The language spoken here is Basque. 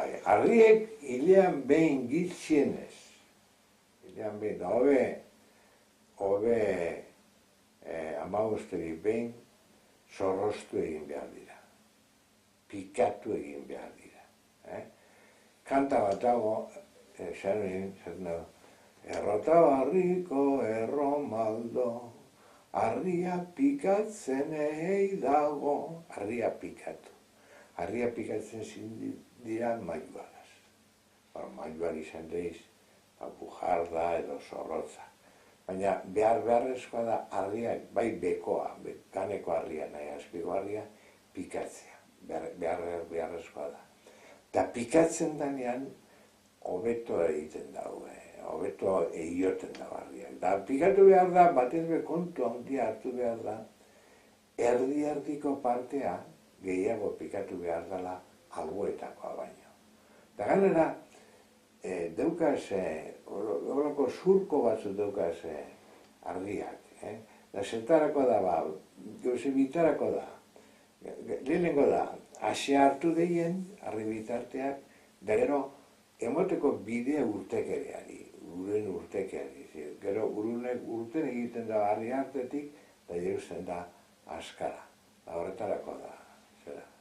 Harriek hilean behin gitxienez. Hilean behin, da hobe amabostegi behin zorroztu egin behar dira. Pikatu egin behar dira. Kanta bat dago, errota barriko erromaldo, harria pikatzen egin dago, harria pikatu. Harria pikatzen zindiran mailuagaz. Mailuag izan deiz, bujarda edo zorrotza. Baina beharrezkoa da harriak, bai bekoa, ganeko harria nahi azpiko harria, pikatzea. Beharrezkoa da. Eta pikatzen danean, hobeto egiten dago, hobeto egioten dago harriak. Da pikatu behar da, batez be kontu handia hartu behar da, erdi-erdiko partea, gehiago pikatu behar dela alboetakoa baino. Eta ganera, deukaz, horako surko batzu deukaz argiak. Da zertarako da, gauze bitarako da. Lehenengo da, asea hartu deien, argi bitarteak, da gero, emoteko bidea urtekereari, uren urtekeari. Gero, urunek urten egiten da argi hartetik, da jeuzen da askara. Horretarako da. Zera.